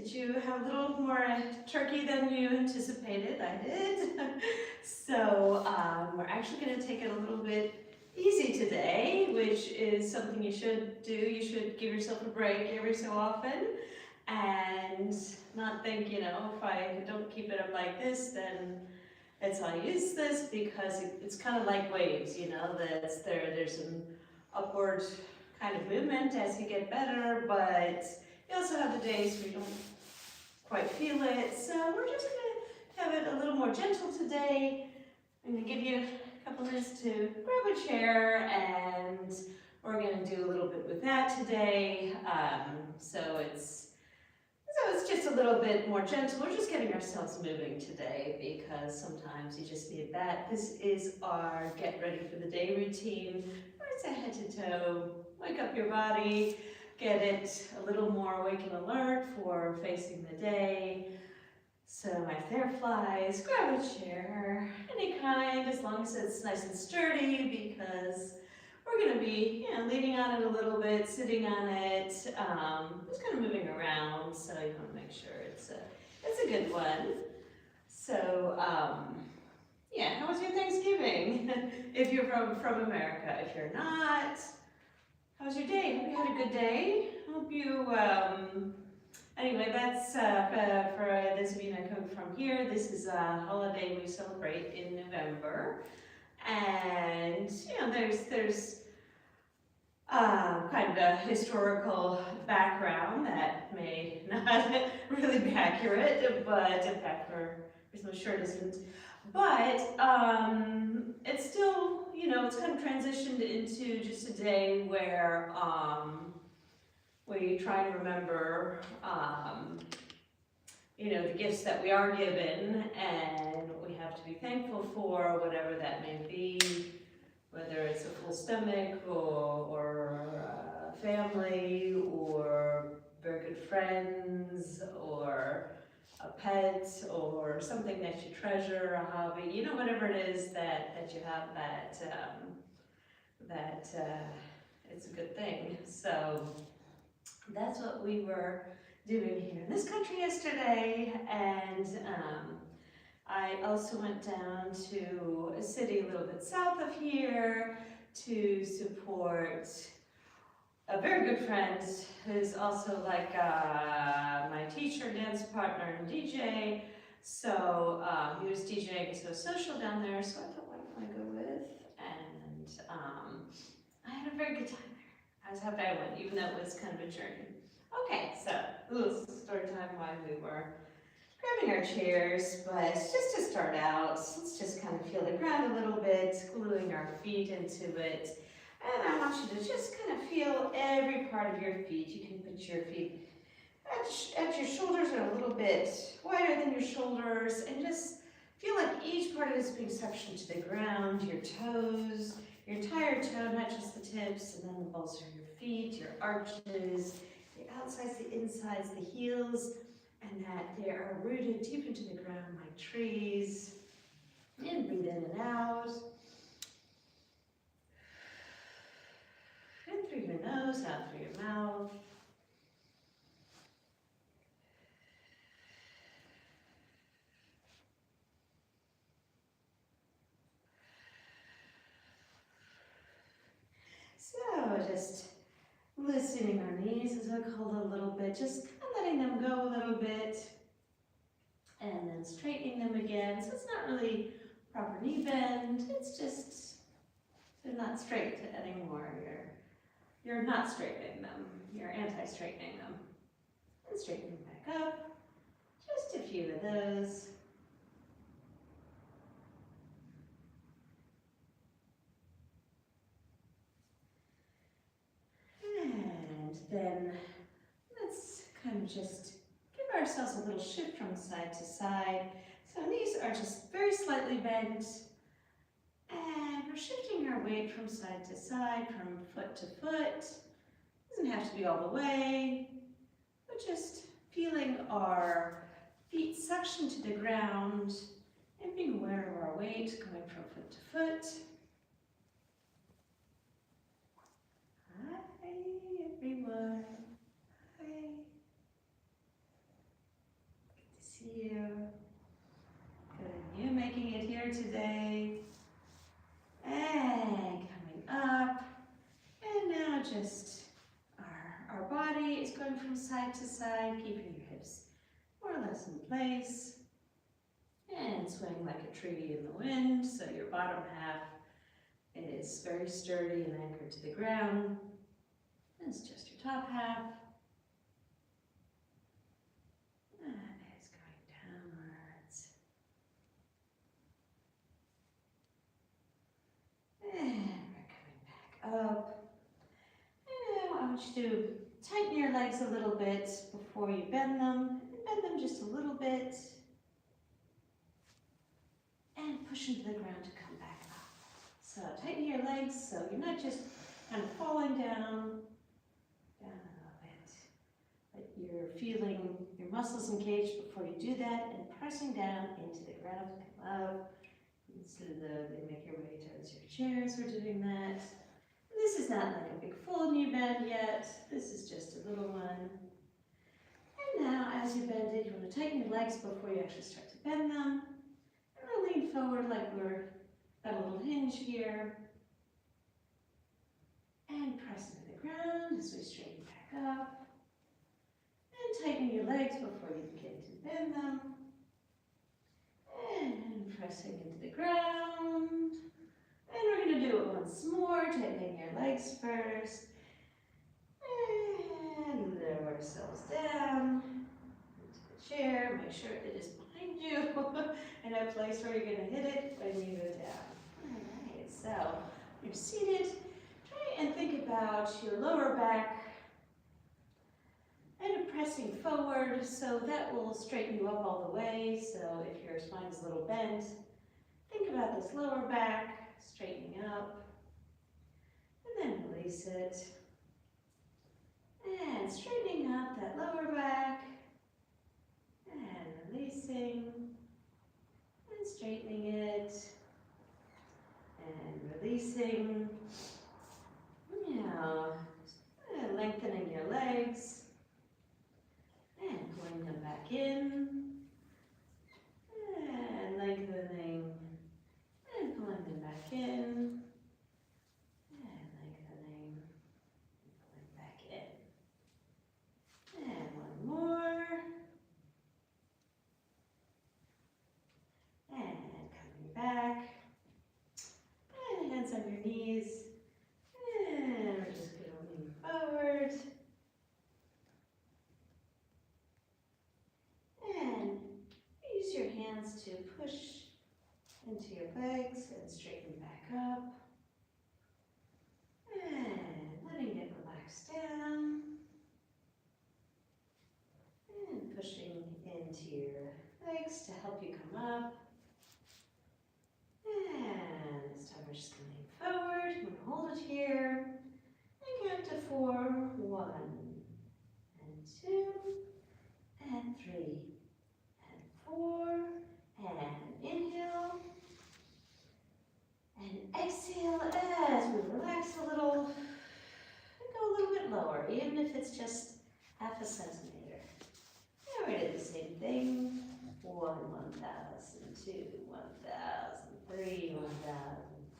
Did you have a little more turkey than you anticipated? I did. So we're actually going to take it a little bit easy today, which is something you should do. You should give yourself a break every so often and not think, if I don't keep it up like this, then it's I use this because it's kind of like waves, there's an upward kind of movement as you get better, but you also have the days where you don't quite feel it. So we're just gonna have it a little more gentle today. I'm gonna give you a couple minutes to grab a chair, and we're gonna do a little bit with that today. So it's just a little bit more gentle. We're just getting ourselves moving today because sometimes you just need that. This is our get ready for the day routine, where it's a head to toe, wake up your body, get it a little more awake and alert for facing the day. So my fair flies, grab a chair, any kind, as long as it's nice and sturdy, because we're going to be, leaning on it a little bit, sitting on it, just kind of moving around, so you want to make sure it's a good one. So, yeah, how was your Thanksgiving? If you're from America. If you're not, how was your day? Hope you had a good day. Hope you, anyway, that's for those of you that come from here. This is a holiday we celebrate in November, and there's kind of a historical background that may not really be accurate, but in fact, we're so sure it isn't. But it's still, it's kind of transitioned into just a day where we try to remember, the gifts that we are given and what we have to be thankful for, whatever that may be. Whether it's a full stomach or family or very good friends or a pet or something that you treasure, a hobby, whatever it is that you have that it's a good thing. So that's what we were doing here in this country yesterday, and I also went down to a city a little bit south of here to support a very good friend who's also like my teacher, dance partner, and DJ. So he was DJing so social down there, so I thought, what can I go with? And I had a very good time there. I was happy I went, even though it was kind of a journey. Okay, so a little story time while we were grabbing our chairs, but just to start out, let's just kind of feel the ground a little bit, gluing our feet into it. And I want you to just kind of feel every part of your feet. You can put your feet at your shoulders or a little bit wider than your shoulders, and just feel like each part of it is being suctioned to the ground, your toes, your entire toe, not just the tips, and then the balls of your feet, your arches, the outsides, the insides, the heels, and that they are rooted deep into the ground like trees. And breathe in and out. In through your nose, out through your mouth. So just loosening our knees, as I call it, a little bit, just letting them go a little bit, and then straightening them again. So it's not really proper knee bend, it's just they're not straight anymore. You're not straightening them, you're anti-straightening them. And straighten them back up. Just a few of those. And then let's kind of just give ourselves a little shift from side to side. So knees are just very slightly bent. And we're shifting our weight from side to side, from foot to foot. Doesn't have to be all the way, but just feeling our feet suction to the ground and being aware of our weight going from foot to foot. Hi, everyone. Hi. side to side, keeping your hips more or less in place. And swing like a tree in the wind, so your bottom half is very sturdy and anchored to the ground. It's just your top half. That is going downwards. And we're coming back up. And I want you to tighten your legs a little bit before you bend them. Bend them just a little bit. And push into the ground to come back up. So tighten your legs so you're not just kind of falling down a little bit, but you're feeling your muscles engaged before you do that and pressing down into the ground to come up. They make your way towards your chair as we're doing that. This is not like a big full knee bend yet. This is just a little one. And now as you bend it, you want to tighten your legs before you actually start to bend them. Lean forward like we're got a little hinge here. And press into the ground as we straighten back up. And tighten your legs before you begin to bend them. And pressing into the ground. And we're going to do it once more, tightening your legs first. And lower ourselves down into the chair. Make sure it is behind you in a place where you're going to hit it when you go down. Alright, so you're seated. Try and think about your lower back and pressing forward, so that will straighten you up all the way. So if your spine is a little bent, think about this lower back straightening up, and then release it. And straightening up that lower back, and releasing, and straightening it, and releasing. Now, lengthening your legs, and pulling them back in, and lengthening, and pulling them back in, and lengthening, and pulling back in. And one more. And coming back. And hands on your knees. And we're just going to lean forward. And use your hands to push into your legs and straighten back up. And letting it relax down. And pushing into your legs to help you come up. And this time we're just going to lean forward. We're going to hold it here. And count to 4. 1, and 2, and 3, and 4. And inhale. And exhale as we relax a little. And go a little bit lower, even if it's just half a centimeter. And we're going to do the same thing. 1, 1,000, 2, 1,000, 3, 1,000,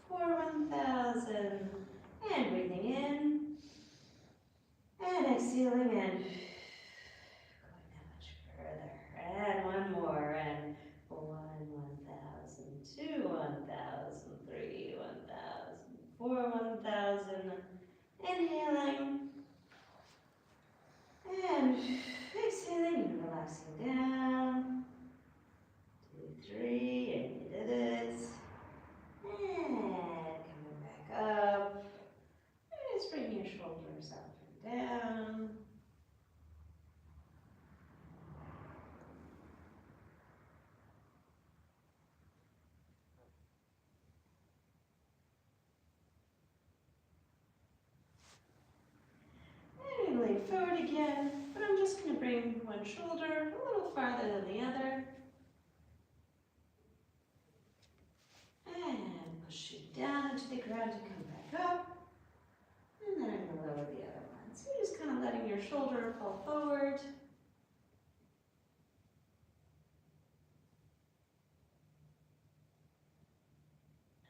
4, 1,000. And breathing in. And exhaling and going that much further. And one more. And 1, 1,000, 2, 1,000, 3, 1,000, 4, 1,000. Inhaling. And exhaling and relaxing down. 2, 3, and you did it. And coming back up. And just bring your shoulders up and down. And lean forward again, but I'm just going to bring one shoulder a little farther than the other. And push it down into the ground to come back up. And then I'm going to lower the other one. So you're just kind of letting your shoulder fall forward.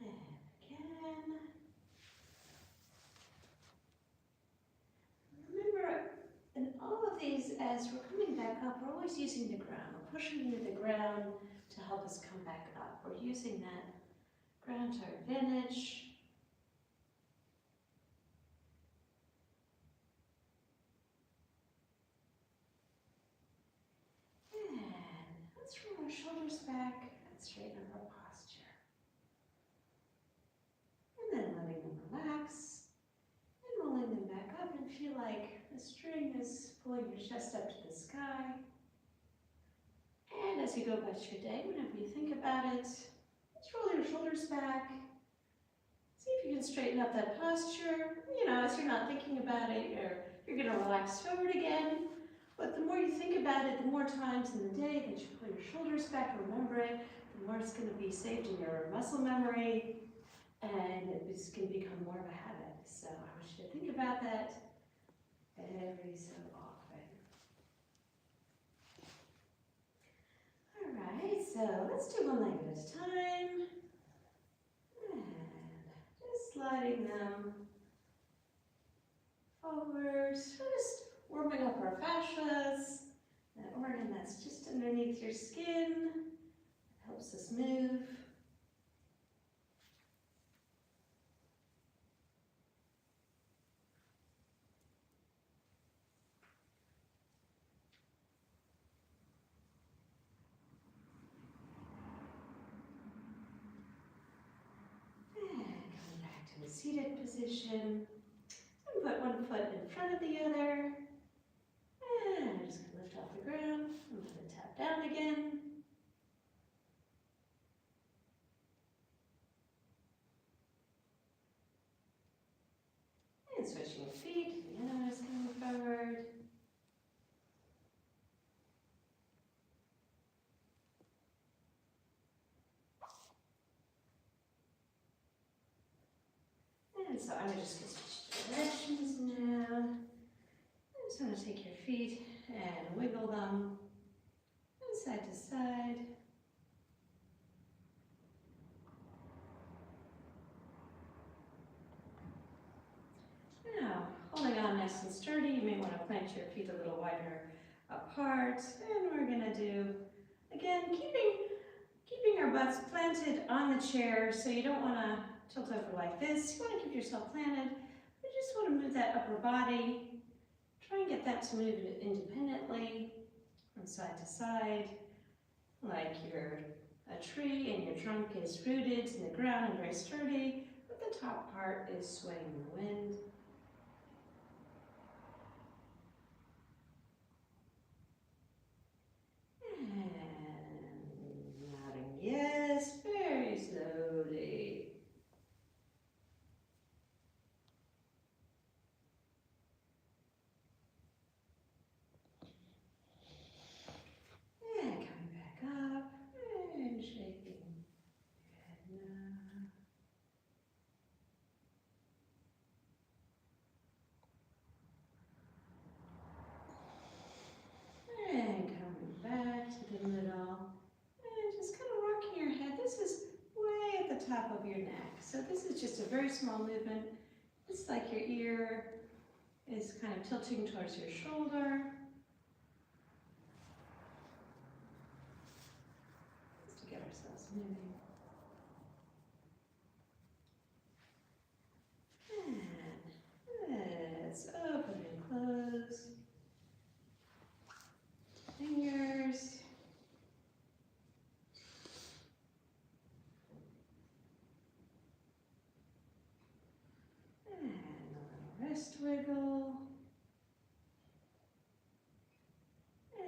And again. Remember, in all of these as we're coming back up, we're always using the ground. We're pushing into the ground to help us come back up. We're using that ground to our advantage. And let's roll our shoulders back and straighten up our posture. And then letting them relax and rolling them back up and feel like the string is pulling your chest up to the sky. And as you go about your day, whenever you think about it, just roll your shoulders back. See if you can straighten up that posture. You know, as you're not thinking about it, you're going to relax forward again. But the more you think about it, the more times in the day that you pull your shoulders back and remember it, the more it's going to be saved in your muscle memory, and it's going to become more of a habit. So I want you to think about that every so often. All right, so let's do one leg at a time. And just sliding them forward, just warming up our fascias, that organ that's just underneath your skin. It helps us move. Seated position. And put one foot in front of the other. And I'm just going to lift off the ground and let it tap down again. And switching feet. The other one is coming forward. And so I'm just going to switch directions now. I just want to take your feet and wiggle them side to side. Now, holding on nice and sturdy, you may want to plant your feet a little wider apart. And we're going to do, again, keeping our butts planted on the chair, so you don't want to tilt over like this. You want to keep yourself planted. You just want to move that upper body. Try and get that to move independently from side to side, like you're a tree and your trunk is rooted in the ground and very sturdy, but the top part is swaying in the wind. And nodding yes, very slowly. And coming back up and shaking your head now. And coming back to the middle. And just kind of rocking your head. This is way at the top of your neck. So this is just a very small movement. It's like your ear is kind of tilting towards your shoulder. Just to get ourselves moving. And let's open and close. Fingers. And a little wrist wiggle.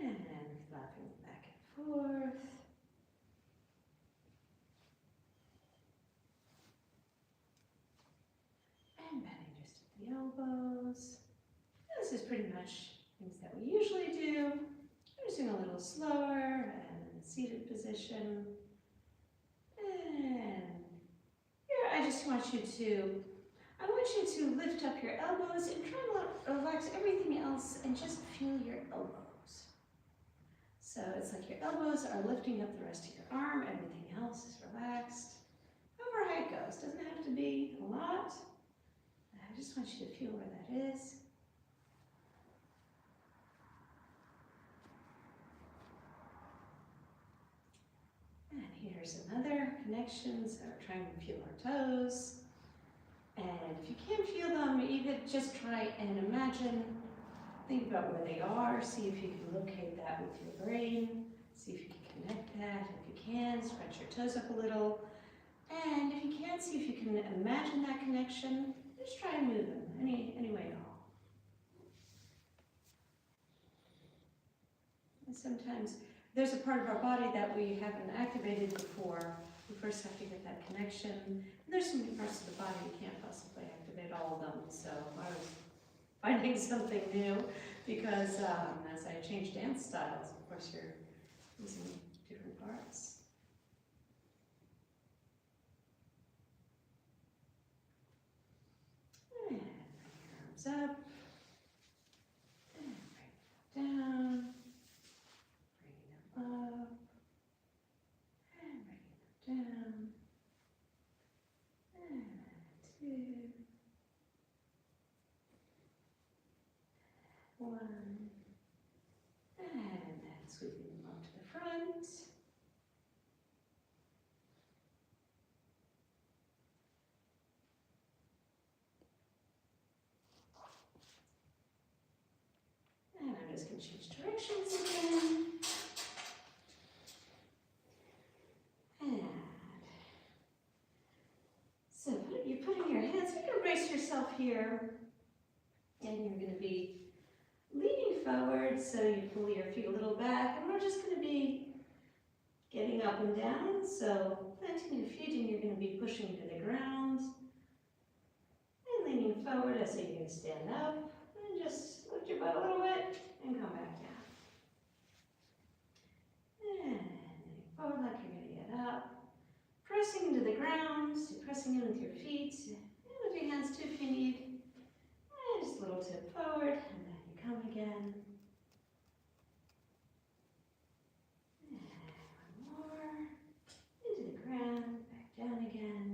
And flapping back and forth. And bending just at the elbows. And this is pretty much things that we usually do. I'm just doing a little slower and in the seated position. And here I just want you to lift up your elbows and try and relax everything else and just feel your elbows. So it's like your elbows are lifting up the rest of your arm, everything else is relaxed. However high it goes, doesn't have to be a lot. I just want you to feel where that is. here's some other connections. So we're trying to feel our toes. And if you can't feel them, even just try and imagine, think about where they are, see if you can locate that with your brain, see if you can connect that. If you can, scrunch your toes up a little. And if you can't, see if you can imagine that connection, just try and move them any way at all. And sometimes there's a part of our body that we haven't activated before. We first have to get that connection. And there's so many parts of the body we can't possibly activate all of them. So I was finding something new because as I change dance styles, of course you're using different parts. And bring your arms up. And bring them down. Bring them up. And bring them down. And 2. 1. And then sweeping them up to the front. And I'm just going to change directions again. And so you're putting your hands, you can brace yourself here. And you're going to be leaning forward so you pull your feet a little back. And we're just going to be getting up and down. So planting your feet and you're going to be pushing to the ground. And leaning forward as you're going to stand up. And just lift your butt a little bit and come back down. And leaning forward like you're going to get up. Pressing into the ground, so pressing in with your feet. And with your hands too if you need. And just a little tip forward, and then you come again. And one more. Into the ground, back down again.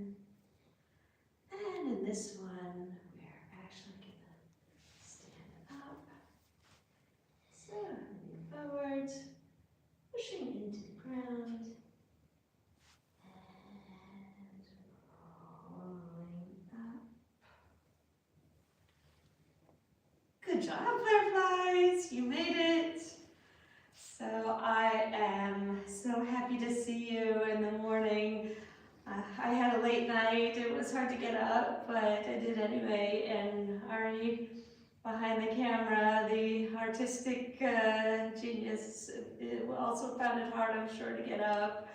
And in this one, we're actually going to stand up. So, moving forward, pushing into the ground. And rolling up. Good job, Fireflies! You made it! So I am so happy to see you in the morning. I had a late night. It was hard to get up, but I did anyway. And Ari, behind the camera, the artistic genius, also found it hard, I'm sure, to get up.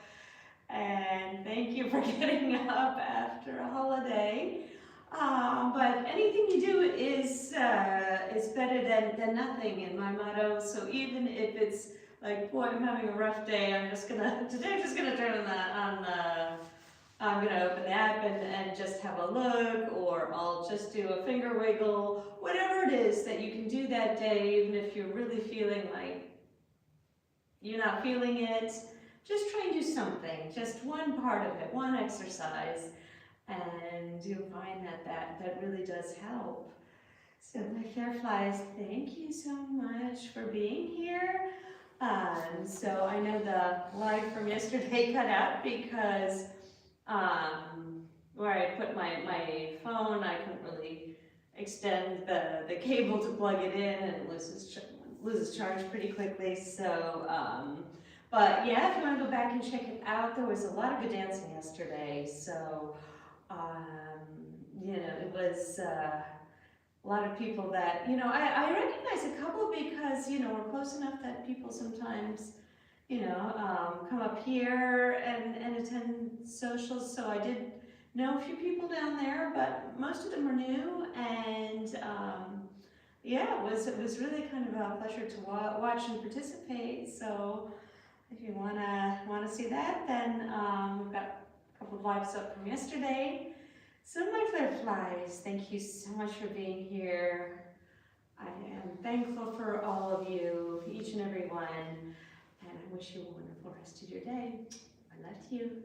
And thank you for getting up after a holiday. But anything you do is better than nothing in my motto. So even if it's like, boy, I'm having a rough day, today I'm just gonna turn I'm gonna open the app and just have a look, or I'll just do a finger wiggle, whatever it is that you can do that day, even if you're really feeling like you're not feeling it, just try and do something, just one part of it, one exercise. And you'll find that really does help. So my Fireflies, thank you so much for being here. So I know the live from yesterday cut out because where I put my phone, I couldn't really extend the cable to plug it in, and it loses charge pretty quickly. So, but yeah, if you want to go back and check it out, there was a lot of good dancing yesterday. So. You know, it was a lot of people that, you know, I recognize a couple because, you know, we're close enough that people sometimes, you know, come up here and attend socials. So I did know a few people down there, but most of them were new. And yeah, it was really kind of a pleasure to watch and participate. So if you wanna see that, then we've got couple of lives up from yesterday. So my Fireflies, thank you so much for being here. I am thankful for all of you, each and every one, and I wish you a wonderful rest of your day. I love you.